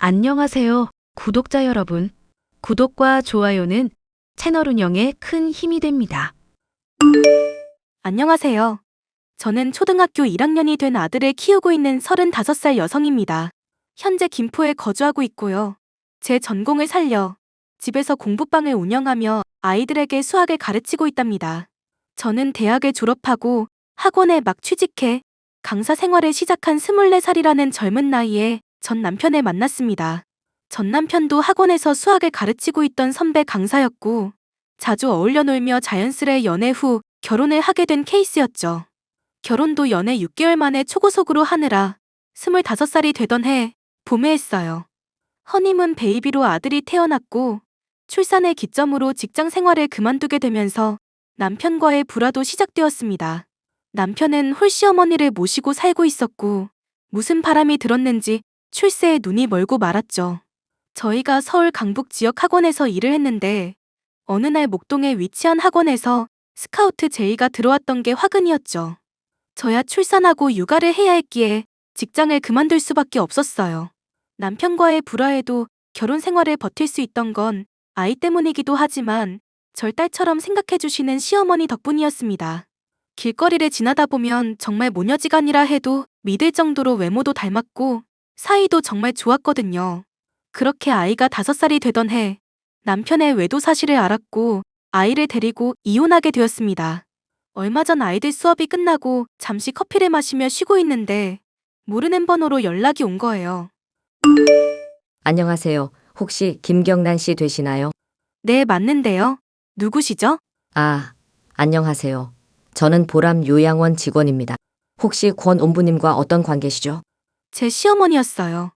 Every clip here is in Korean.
안녕하세요, 구독자 여러분. 구독과 좋아요는 채널 운영에 큰 힘이 됩니다. 안녕하세요. 저는 초등학교 1학년이 된 아들을 키우고 있는 35살 여성입니다. 현재 김포에 거주하고 있고요. 제 전공을 살려 집에서 공부방을 운영하며 아이들에게 수학을 가르치고 있답니다. 저는 대학을 졸업하고 학원에 막 취직해 강사 생활을 시작한 24살이라는 젊은 나이에 전 남편을 만났습니다. 전 남편도 학원에서 수학을 가르치고 있던 선배 강사였고 자주 어울려 놀며 자연스레 연애 후 결혼을 하게 된 케이스였죠. 결혼도 연애 6개월 만에 초고속으로 하느라 25살이 되던 해 봄에 했어요. 허니문 베이비로 아들이 태어났고 출산을 기점으로 직장 생활을 그만두게 되면서 남편과의 불화도 시작되었습니다. 남편은 홀시어머니를 모시고 살고 있었고 무슨 바람이 들었는지 출세에 눈이 멀고 말았죠. 저희가 서울 강북 지역 학원에서 일을 했는데 어느 날 목동에 위치한 학원에서 스카우트 제의가 들어왔던 게 화근이었죠. 저야 출산하고 육아를 해야 했기에 직장을 그만둘 수밖에 없었어요. 남편과의 불화에도 결혼 생활을 버틸 수 있던 건 아이 때문이기도 하지만 절 딸처럼 생각해주시는 시어머니 덕분이었습니다. 길거리를 지나다 보면 정말 모녀지간이라 해도 믿을 정도로 외모도 닮았고 사이도 정말 좋았거든요. 그렇게 아이가 5살이 되던 해 남편의 외도 사실을 알았고 아이를 데리고 이혼하게 되었습니다. 얼마 전 아이들 수업이 끝나고 잠시 커피를 마시며 쉬고 있는데 모르는 번호로 연락이 온 거예요. 안녕하세요. 혹시 김경란 씨 되시나요? 네, 맞는데요. 누구시죠? 아, 안녕하세요. 저는 보람 요양원 직원입니다. 혹시 권 옴부님과 어떤 관계시죠? 제 시어머니였어요.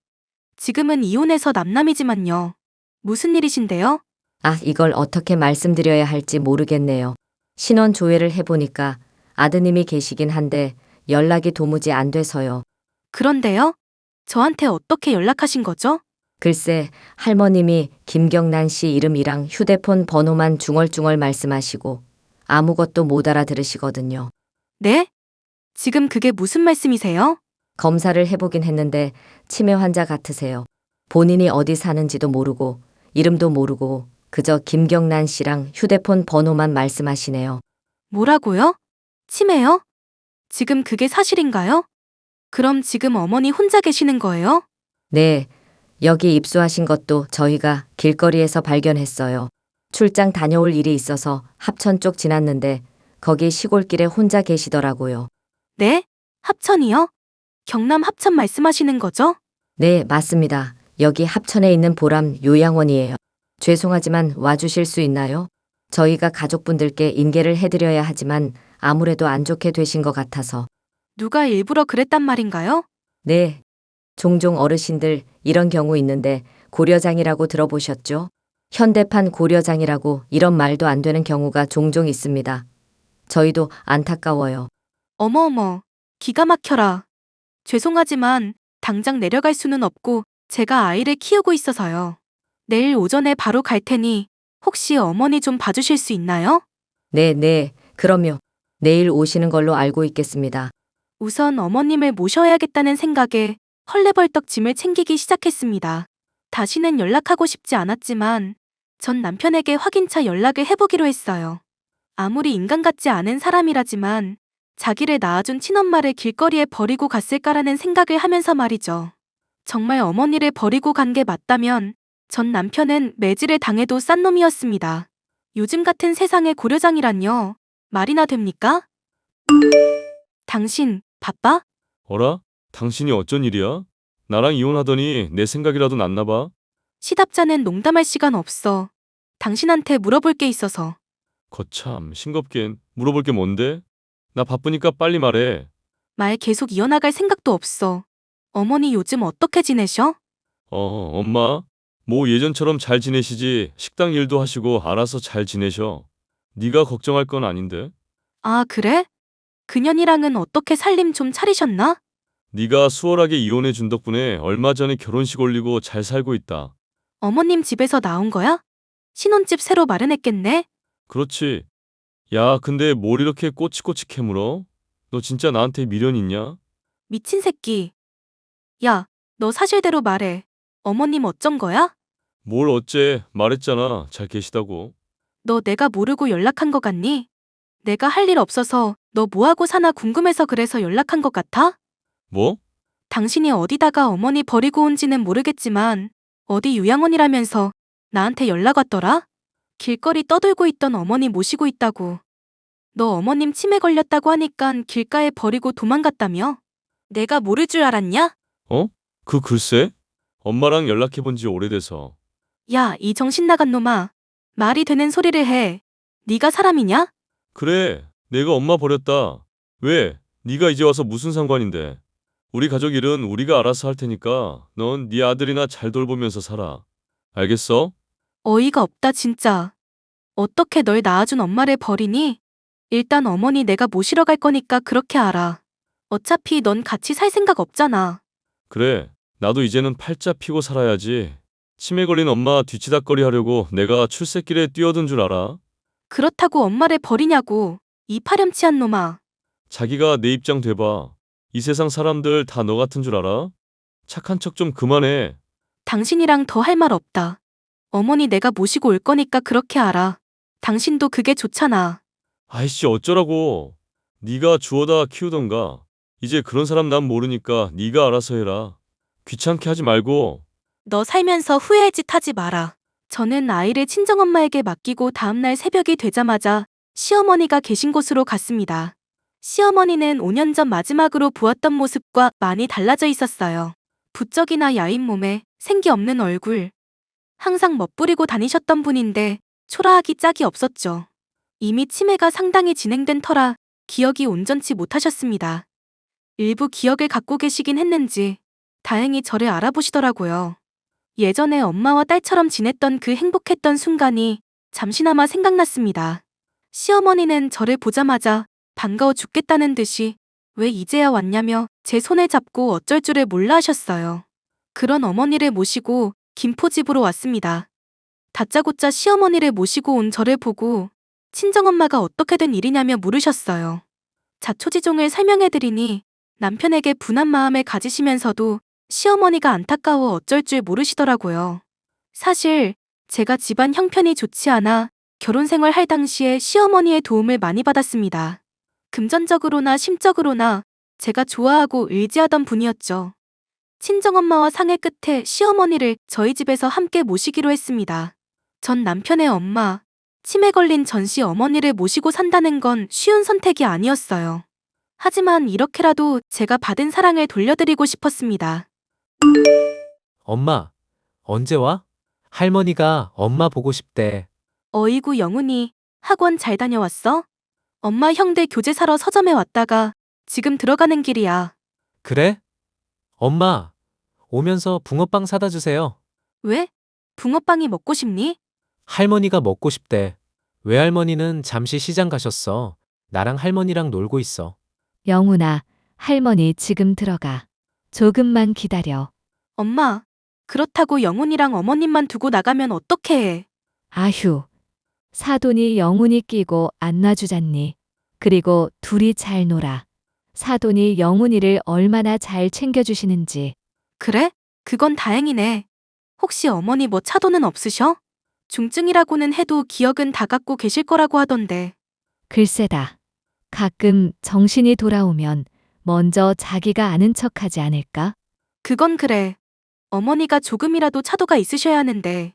지금은 이혼해서 남남이지만요. 무슨 일이신데요? 아, 이걸 어떻게 말씀드려야 할지 모르겠네요. 신원 조회를 해보니까 아드님이 계시긴 한데 연락이 도무지 안 돼서요. 그런데요? 저한테 어떻게 연락하신 거죠? 글쎄, 할머님이 김경란 씨 이름이랑 휴대폰 번호만 중얼중얼 말씀하시고 아무것도 못 알아들으시거든요. 네? 지금 그게 무슨 말씀이세요? 검사를 해보긴 했는데 치매 환자 같으세요. 본인이 어디 사는지도 모르고 이름도 모르고 그저 김경란 씨랑 휴대폰 번호만 말씀하시네요. 뭐라고요? 치매요? 지금 그게 사실인가요? 그럼 지금 어머니 혼자 계시는 거예요? 네, 여기 입수하신 것도 저희가 길거리에서 발견했어요. 출장 다녀올 일이 있어서 합천 쪽 지났는데 거기 시골길에 혼자 계시더라고요. 네? 합천이요? 경남 합천 말씀하시는 거죠? 네, 맞습니다. 여기 합천에 있는 보람 요양원이에요. 죄송하지만 와주실 수 있나요? 저희가 가족분들께 인계를 해드려야 하지만 아무래도 안 좋게 되신 것 같아서. 누가 일부러 그랬단 말인가요? 네, 종종 어르신들 이런 경우 있는데 고려장이라고 들어보셨죠? 현대판 고려장이라고 이런 말도 안 되는 경우가 종종 있습니다. 저희도 안타까워요. 어머어머, 기가 막혀라. 죄송하지만 당장 내려갈 수는 없고 제가 아이를 키우고 있어서요. 내일 오전에 바로 갈 테니 혹시 어머니 좀 봐주실 수 있나요? 네, 네, 그럼요. 내일 오시는 걸로 알고 있겠습니다. 우선 어머님을 모셔야겠다는 생각에 헐레벌떡 짐을 챙기기 시작했습니다. 다시는 연락하고 싶지 않았지만 전 남편에게 확인차 연락을 해보기로 했어요. 아무리 인간 같지 않은 사람이라지만 자기를 낳아준 친엄마를 길거리에 버리고 갔을까라는 생각을 하면서 말이죠. 정말 어머니를 버리고 간 게 맞다면 전 남편은 매질을 당해도 싼 놈이었습니다. 요즘 같은 세상에 고려장이란요. 말이나 됩니까? 당신 바빠? 어라? 당신이 어쩐 일이야? 나랑 이혼하더니 내 생각이라도 났나 봐? 시답자는 농담할 시간 없어. 당신한테 물어볼 게 있어서. 거참, 싱겁긴. 물어볼 게 뭔데? 나 바쁘니까 빨리 말해. 말 계속 이어나갈 생각도 없어. 어머니 요즘 어떻게 지내셔? 엄마? 뭐 예전처럼 잘 지내시지. 식당 일도 하시고 알아서 잘 지내셔. 네가 걱정할 건 아닌데. 아, 그래? 그년이랑은 어떻게 살림 좀 차리셨나? 네가 수월하게 이혼해 준 덕분에 얼마 전에 결혼식 올리고 잘 살고 있다. 어머님 집에서 나온 거야? 신혼집 새로 마련했겠네? 그렇지. 야, 근데 뭘 이렇게 꼬치꼬치 캐물어? 너 진짜 나한테 미련 있냐? 미친 새끼. 야, 너 사실대로 말해. 어머님 어쩐 거야? 뭘 어째 말했잖아. 잘 계시다고. 너 내가 모르고 연락한 거 같니? 내가 할 일 없어서 너 뭐하고 사나 궁금해서 그래서 연락한 것 같아? 뭐? 당신이 어디다가 어머니 버리고 온지는 모르겠지만 어디 요양원이라면서 나한테 연락 왔더라? 길거리 떠들고 있던 어머니 모시고 있다고. 너 어머님 치매 걸렸다고 하니깐 길가에 버리고 도망갔다며? 내가 모를 줄 알았냐? 어? 그 글쎄? 엄마랑 연락해 본 지 오래돼서. 야, 이 정신 나간 놈아. 말이 되는 소리를 해. 네가 사람이냐? 그래, 내가 엄마 버렸다. 왜? 네가 이제 와서 무슨 상관인데? 우리 가족 일은 우리가 알아서 할 테니까 넌 네 아들이나 잘 돌보면서 살아. 알겠어? 어이가 없다 진짜. 어떻게 널 낳아준 엄마를 버리니? 일단 어머니 내가 모시러 갈 거니까 그렇게 알아. 어차피 넌 같이 살 생각 없잖아. 그래, 나도 이제는 팔자 피고 살아야지. 치매 걸린 엄마 뒤치다꺼리 하려고 내가 출세길에 뛰어든 줄 알아? 그렇다고 엄마를 버리냐고. 이 파렴치한 놈아. 자기가 내 입장 돼봐. 이 세상 사람들 다 너 같은 줄 알아? 착한 척 좀 그만해. 당신이랑 더 할 말 없다. 어머니 내가 모시고 올 거니까 그렇게 알아. 당신도 그게 좋잖아. 아이씨 어쩌라고. 네가 주워다 키우던가. 이제 그런 사람 난 모르니까 네가 알아서 해라. 귀찮게 하지 말고. 너 살면서 후회할 짓 하지 마라. 저는 아이를 친정엄마에게 맡기고 다음날 새벽이 되자마자 시어머니가 계신 곳으로 갔습니다. 시어머니는 5년 전 마지막으로 보았던 모습과 많이 달라져 있었어요. 부쩍이나 야윈 몸에 생기 없는 얼굴. 항상 멋부리고 다니셨던 분인데 초라하기 짝이 없었죠. 이미 치매가 상당히 진행된 터라 기억이 온전치 못하셨습니다. 일부 기억을 갖고 계시긴 했는지 다행히 저를 알아보시더라고요. 예전에 엄마와 딸처럼 지냈던 그 행복했던 순간이 잠시나마 생각났습니다. 시어머니는 저를 보자마자 반가워 죽겠다는 듯이 왜 이제야 왔냐며 제 손을 잡고 어쩔 줄을 몰라 하셨어요. 그런 어머니를 모시고 김포집으로 왔습니다. 다짜고짜 시어머니를 모시고 온 저를 보고 친정엄마가 어떻게 된 일이냐며 물으셨어요. 자초지종을 설명해드리니 남편에게 분한 마음을 가지시면서도 시어머니가 안타까워 어쩔 줄 모르시더라고요. 사실 제가 집안 형편이 좋지 않아 결혼 생활할 당시에 시어머니의 도움을 많이 받았습니다. 금전적으로나 심적으로나 제가 좋아하고 의지하던 분이었죠. 친정엄마와 상의 끝에 시어머니를 저희 집에서 함께 모시기로 했습니다. 전 남편의 엄마, 치매 걸린 전씨 어머니를 모시고 산다는 건 쉬운 선택이 아니었어요. 하지만 이렇게라도 제가 받은 사랑을 돌려드리고 싶었습니다. 엄마, 언제 와? 할머니가 엄마 보고 싶대. 어이구 영훈이, 학원 잘 다녀왔어? 엄마 형들 교재 사러 서점에 왔다가 지금 들어가는 길이야. 그래? 엄마, 오면서 붕어빵 사다 주세요. 왜? 붕어빵이 먹고 싶니? 할머니가 먹고 싶대. 외할머니는 잠시 시장 가셨어. 나랑 할머니랑 놀고 있어. 영훈아, 할머니 지금 들어가. 조금만 기다려. 엄마, 그렇다고 영훈이랑 어머님만 두고 나가면 어떡해 해. 아휴, 사돈이 영훈이 끼고 안 놔주잖니. 그리고 둘이 잘 놀아. 사돈이 영훈이를 얼마나 잘 챙겨주시는지. 그래? 그건 다행이네. 혹시 어머니 뭐 차도는 없으셔? 중증이라고는 해도 기억은 다 갖고 계실 거라고 하던데. 글쎄다. 가끔 정신이 돌아오면 먼저 자기가 아는 척하지 않을까? 그건 그래. 어머니가 조금이라도 차도가 있으셔야 하는데.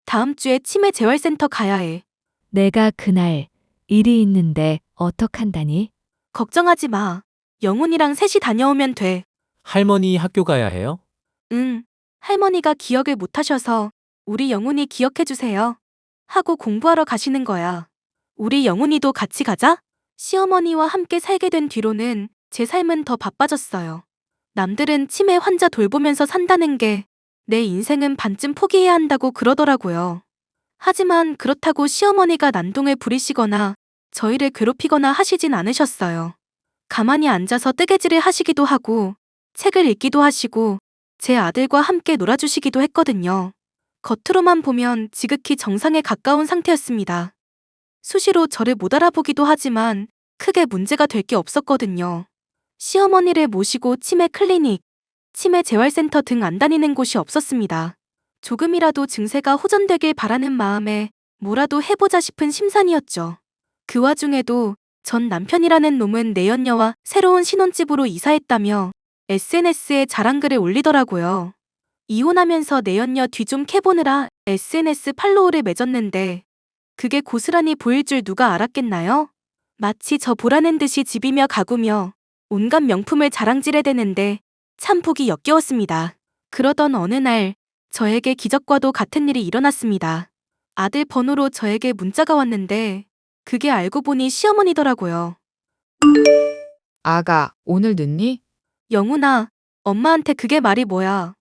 다음 주에 치매 재활센터 가야 해. 내가 그날 일이 있는데 어떡한다니? 걱정하지 마. 영훈이랑 셋이 다녀오면 돼. 할머니 학교 가야 해요? 응. 할머니가 기억을 못 하셔서 우리 영훈이 기억해 주세요. 하고 공부하러 가시는 거야. 우리 영훈이도 같이 가자. 시어머니와 함께 살게 된 뒤로는 제 삶은 더 바빠졌어요. 남들은 치매 환자 돌보면서 산다는 게 내 인생은 반쯤 포기해야 한다고 그러더라고요. 하지만 그렇다고 시어머니가 난동을 부리시거나 저희를 괴롭히거나 하시진 않으셨어요. 가만히 앉아서 뜨개질을 하시기도 하고 책을 읽기도 하시고 제 아들과 함께 놀아주시기도 했거든요. 겉으로만 보면 지극히 정상에 가까운 상태였습니다. 수시로 저를 못 알아보기도 하지만 크게 문제가 될 게 없었거든요. 시어머니를 모시고 치매 클리닉, 치매 재활센터 등 안 다니는 곳이 없었습니다. 조금이라도 증세가 호전되길 바라는 마음에 뭐라도 해보자 싶은 심산이었죠. 그 와중에도 전 남편이라는 놈은 내연녀와 새로운 신혼집으로 이사했다며 SNS에 자랑글을 올리더라고요. 이혼하면서 내연녀 뒤 좀 캐보느라 SNS 팔로우를 맺었는데 그게 고스란히 보일 줄 누가 알았겠나요? 마치 저 보라는 듯이 집이며 가구며 온갖 명품을 자랑질해대는데 참 보기 역겨웠습니다. 그러던 어느 날 저에게 기적과도 같은 일이 일어났습니다. 아들 번호로 저에게 문자가 왔는데 그게 알고 보니 시어머니더라고요. 아가, 오늘 늦니? 영훈아, 엄마한테 그게 말이 뭐야?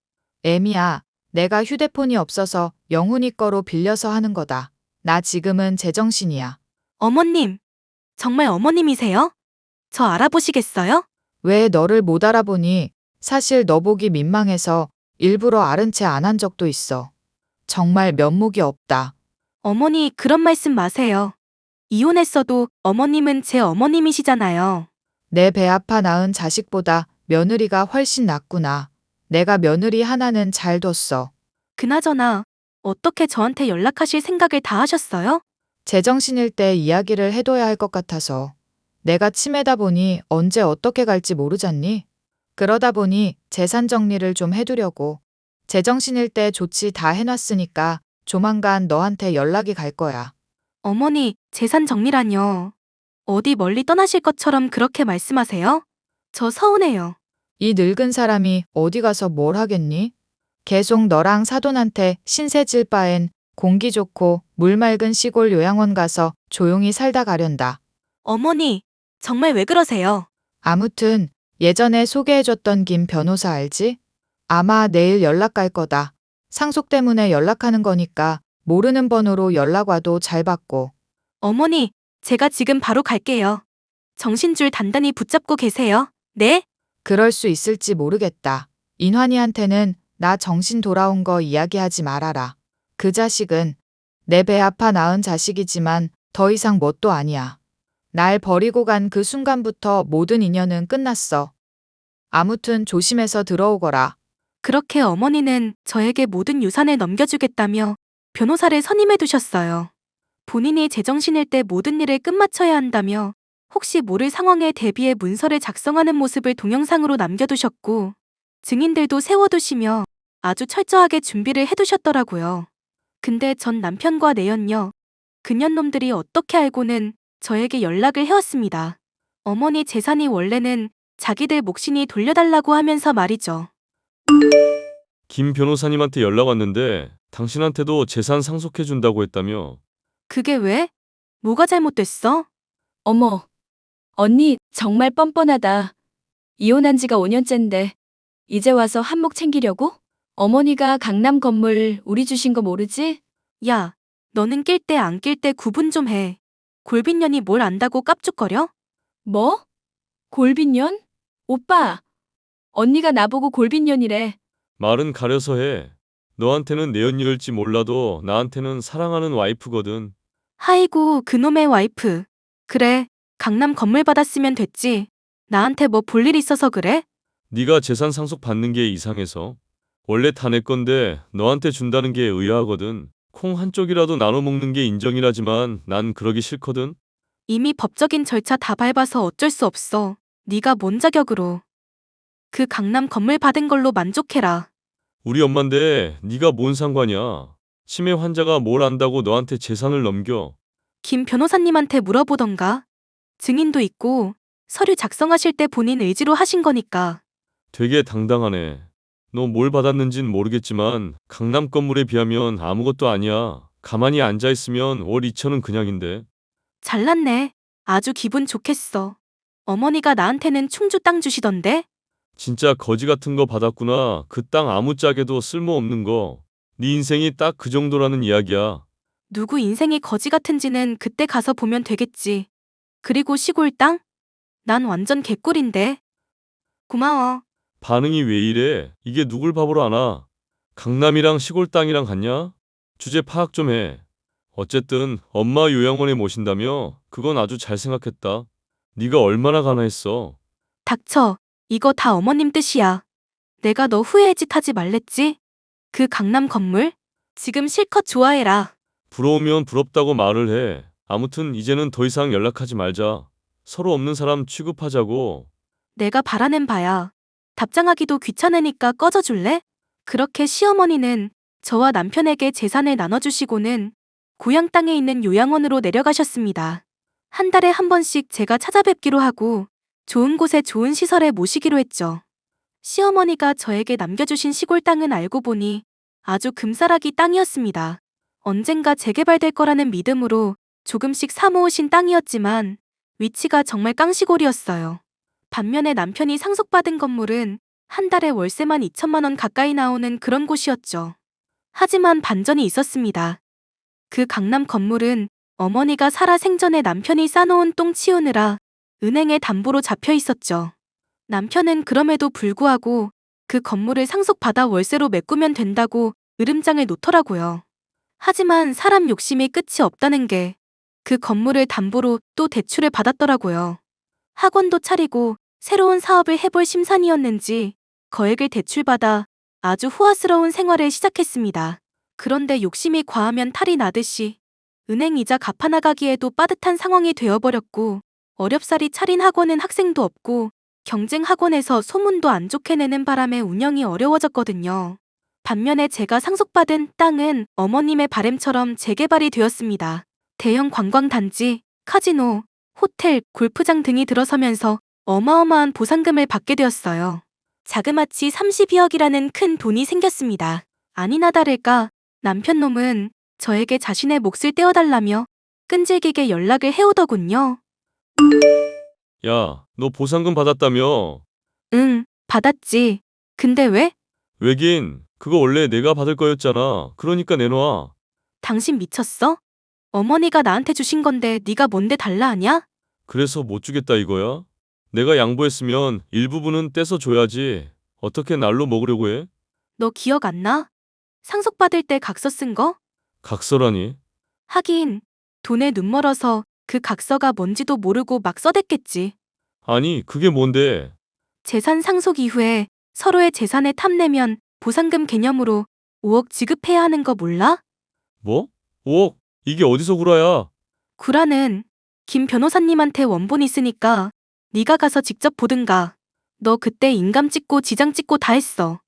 애미야, 내가 휴대폰이 없어서 영훈이 거로 빌려서 하는 거다. 나 지금은 제정신이야. 어머님, 정말 어머님이세요? 저 알아보시겠어요? 왜 너를 못 알아보니? 사실 너 보기 민망해서 일부러 아른 채 안 한 적도 있어. 정말 면목이 없다. 어머니, 그런 말씀 마세요. 이혼했어도 어머님은 제 어머님이시잖아요. 내 배 아파 낳은 자식보다 며느리가 훨씬 낫구나. 내가 며느리 하나는 잘 뒀어. 그나저나 어떻게 저한테 연락하실 생각을 다 하셨어요? 제정신일 때 이야기를 해둬야 할 것 같아서. 내가 치매다 보니 언제 어떻게 갈지 모르잖니? 그러다 보니 재산 정리를 좀 해두려고. 제정신일 때 조치 다 해놨으니까 조만간 너한테 연락이 갈 거야. 어머니, 재산 정리라뇨. 어디 멀리 떠나실 것처럼 그렇게 말씀하세요? 저 서운해요. 이 늙은 사람이 어디 가서 뭘 하겠니? 계속 너랑 사돈한테 신세 질 바엔 공기 좋고 물 맑은 시골 요양원 가서 조용히 살다 가련다. 어머니, 정말 왜 그러세요? 아무튼 예전에 소개해줬던 김 변호사 알지? 아마 내일 연락 갈 거다. 상속 때문에 연락하는 거니까 모르는 번호로 연락 와도 잘 받고. 어머니, 제가 지금 바로 갈게요. 정신줄 단단히 붙잡고 계세요. 네? 그럴 수 있을지 모르겠다. 인환이한테는 나 정신 돌아온 거 이야기하지 말아라. 그 자식은 내 배 아파 낳은 자식이지만 더 이상 뭣도 아니야. 날 버리고 간 그 순간부터 모든 인연은 끝났어. 아무튼 조심해서 들어오거라. 그렇게 어머니는 저에게 모든 유산을 넘겨주겠다며 변호사를 선임해 두셨어요. 본인이 제정신일 때 모든 일을 끝마쳐야 한다며 혹시 모를 상황에 대비해 문서를 작성하는 모습을 동영상으로 남겨두셨고 증인들도 세워두시며 아주 철저하게 준비를 해두셨더라고요. 근데 전 남편과 내연녀, 그년놈들이 어떻게 알고는 저에게 연락을 해왔습니다. 어머니 재산이 원래는 자기들 몫이니 돌려달라고 하면서 말이죠. 김 변호사님한테 연락 왔는데 당신한테도 재산 상속해준다고 했다며. 그게 왜? 뭐가 잘못됐어? 어머, 언니 정말 뻔뻔하다. 이혼한 지가 5년째인데 이제 와서 한몫 챙기려고? 어머니가 강남 건물 우리 주신 거 모르지? 야, 너는 낄 때 안 낄 때 구분 좀 해. 골빈년이 뭘 안다고 깝죽거려? 뭐? 골빈년? 오빠, 언니가 나보고 골빈년이래. 말은 가려서 해. 너한테는 내연녀일지 몰라도 나한테는 사랑하는 와이프거든. 아이고, 그놈의 와이프. 그래, 강남 건물 받았으면 됐지. 나한테 뭐 볼 일 있어서 그래? 네가 재산 상속 받는 게 이상해서. 원래 다 내 건데 너한테 준다는 게 의아하거든. 콩 한쪽이라도 나눠 먹는 게 인정이라지만 난 그러기 싫거든. 이미 법적인 절차 다 밟아서 어쩔 수 없어. 네가 뭔 자격으로. 그 강남 건물 받은 걸로 만족해라. 우리 엄만데 네가 뭔 상관이야. 치매 환자가 뭘 안다고 너한테 재산을 넘겨. 김 변호사님한테 물어보던가. 증인도 있고 서류 작성하실 때 본인 의지로 하신 거니까. 되게 당당하네. 너 뭘 받았는진 모르겠지만 강남 건물에 비하면 아무것도 아니야. 가만히 앉아있으면 월 2천은 그냥인데. 잘났네. 아주 기분 좋겠어. 어머니가 나한테는 충주 땅 주시던데? 진짜 거지 같은 거 받았구나. 그 땅 아무짝에도 쓸모없는 거. 네 인생이 딱 그 정도라는 이야기야. 누구 인생이 거지 같은지는 그때 가서 보면 되겠지. 그리고 시골 땅? 난 완전 개꿀인데. 고마워. 반응이 왜 이래? 이게 누굴 바보로 아나? 강남이랑 시골 땅이랑 같냐? 주제 파악 좀 해. 어쨌든 엄마 요양원에 모신다며? 그건 아주 잘 생각했다. 네가 얼마나 가난했어. 닥쳐. 이거 다 어머님 뜻이야. 내가 너 후회의 짓 하지 말랬지? 그 강남 건물? 지금 실컷 좋아해라. 부러우면 부럽다고 말을 해. 아무튼 이제는 더 이상 연락하지 말자. 서로 없는 사람 취급하자고. 내가 바라는 바야. 답장하기도 귀찮으니까 꺼져줄래? 그렇게 시어머니는 저와 남편에게 재산을 나눠주시고는 고향 땅에 있는 요양원으로 내려가셨습니다. 한 달에 한 번씩 제가 찾아뵙기로 하고 좋은 곳에 좋은 시설에 모시기로 했죠. 시어머니가 저에게 남겨주신 시골 땅은 알고 보니 아주 금싸라기 땅이었습니다. 언젠가 재개발될 거라는 믿음으로 조금씩 사모으신 땅이었지만 위치가 정말 깡시골이었어요. 반면에 남편이 상속받은 건물은 한 달에 월세만 2천만 원 가까이 나오는 그런 곳이었죠. 하지만 반전이 있었습니다. 그 강남 건물은 어머니가 살아 생전에 남편이 싸놓은 똥 치우느라 은행에 담보로 잡혀 있었죠. 남편은 그럼에도 불구하고 그 건물을 상속받아 월세로 메꾸면 된다고 으름장을 놓더라고요. 하지만 사람 욕심이 끝이 없다는 게 그 건물을 담보로 또 대출을 받았더라고요. 학원도 차리고 새로운 사업을 해볼 심산이었는지 거액을 대출받아 아주 호화스러운 생활을 시작했습니다. 그런데 욕심이 과하면 탈이 나듯이 은행 이자 갚아나가기에도 빠듯한 상황이 되어버렸고 어렵사리 차린 학원은 학생도 없고 경쟁 학원에서 소문도 안 좋게 내는 바람에 운영이 어려워졌거든요. 반면에 제가 상속받은 땅은 어머님의 바램처럼 재개발이 되었습니다. 대형 관광단지, 카지노, 호텔, 골프장 등이 들어서면서 어마어마한 보상금을 받게 되었어요. 자그마치 32억이라는 큰 돈이 생겼습니다. 아니나 다를까 남편 놈은 저에게 자신의 몫을 떼어달라며 끈질기게 연락을 해오더군요. 야, 너 보상금 받았다며? 응, 받았지. 근데 왜? 왜긴, 그거 원래 내가 받을 거였잖아. 그러니까 내놔. 당신 미쳤어? 어머니가 나한테 주신 건데 네가 뭔데 달라 하냐? 그래서 못 주겠다 이거야? 내가 양보했으면 일부분은 떼서 줘야지. 어떻게 날로 먹으려고 해? 너 기억 안 나? 상속받을 때 각서 쓴 거? 각서라니? 하긴 돈에 눈 멀어서 그 각서가 뭔지도 모르고 막 써댔겠지. 아니, 그게 뭔데? 재산 상속 이후에 서로의 재산을 탐내면 보상금 개념으로 5억 지급해야 하는 거 몰라? 뭐? 5억? 이게 어디서 구라야? 구라는 김 변호사님한테 원본 있으니까 네가 가서 직접 보든가. 너 그때 인감 찍고 지장 찍고 다 했어.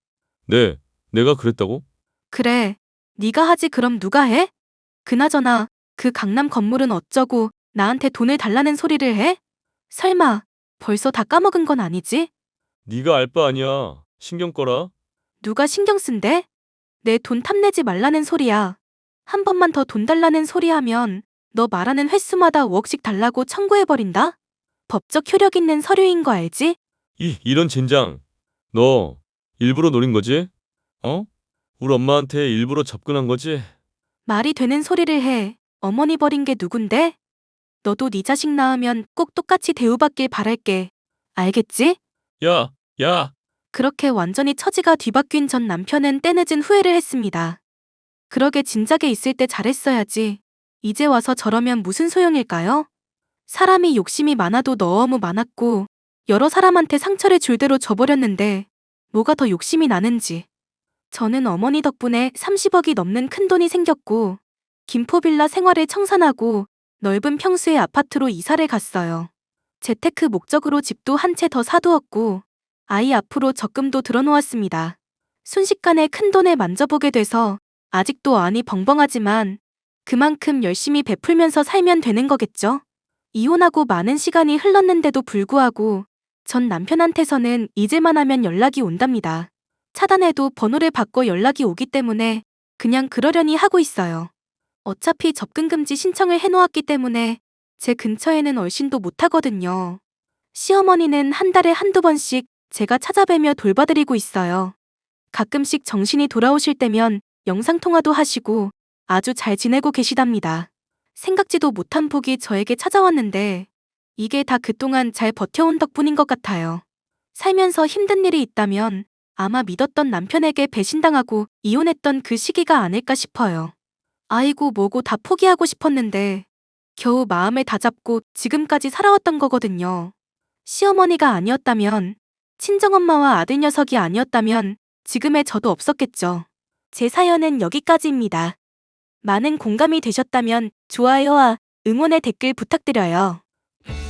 네, 내가 그랬다고? 그래, 네가 하지 그럼 누가 해? 그나저나 그 강남 건물은 어쩌고 나한테 돈을 달라는 소리를 해? 설마 벌써 다 까먹은 건 아니지? 네가 알 바 아니야. 신경 꺼라. 누가 신경 쓴대? 내 돈 탐내지 말라는 소리야. 한 번만 더 돈 달라는 소리 하면 너 말하는 횟수마다 5억씩 달라고 청구해버린다? 법적 효력 있는 서류인 거 알지? 이런 젠장. 너 일부러 노린 거지? 어? 우리 엄마한테 일부러 접근한 거지? 말이 되는 소리를 해. 어머니 버린 게 누군데? 너도 네 자식 낳으면 꼭 똑같이 대우받길 바랄게. 알겠지? 야, 야. 그렇게 완전히 처지가 뒤바뀐 전 남편은 때늦은 후회를 했습니다. 그러게 진작에 있을 때 잘했어야지. 이제 와서 저러면 무슨 소용일까요? 사람이 욕심이 많아도 너무 많았고 여러 사람한테 상처를 줄 대로 줘버렸는데 뭐가 더 욕심이 나는지. 저는 어머니 덕분에 30억이 넘는 큰돈이 생겼고 김포빌라 생활을 청산하고 넓은 평수의 아파트로 이사를 갔어요. 재테크 목적으로 집도 한 채 더 사두었고 아이 앞으로 적금도 들어놓았습니다. 순식간에 큰돈을 만져보게 돼서 아직도 안이 벙벙하지만 그만큼 열심히 베풀면서 살면 되는 거겠죠? 이혼하고 많은 시간이 흘렀는데도 불구하고 전 남편한테서는 잊을만 하면 연락이 온답니다. 차단해도 번호를 바꿔 연락이 오기 때문에 그냥 그러려니 하고 있어요. 어차피 접근금지 신청을 해놓았기 때문에 제 근처에는 얼씬도 못하거든요. 시어머니는 한 달에 한두 번씩 제가 찾아뵈며 돌봐드리고 있어요. 가끔씩 정신이 돌아오실 때면 영상통화도 하시고 아주 잘 지내고 계시답니다. 생각지도 못한 복이 저에게 찾아왔는데 이게 다 그동안 잘 버텨온 덕분인 것 같아요. 살면서 힘든 일이 있다면 아마 믿었던 남편에게 배신당하고 이혼했던 그 시기가 아닐까 싶어요. 아이고 뭐고 다 포기하고 싶었는데 겨우 마음을 다잡고 지금까지 살아왔던 거거든요. 시어머니가 아니었다면 친정엄마와 아들 녀석이 아니었다면 지금의 저도 없었겠죠. 제 사연은 여기까지입니다. 많은 공감이 되셨다면 좋아요와 응원의 댓글 부탁드려요.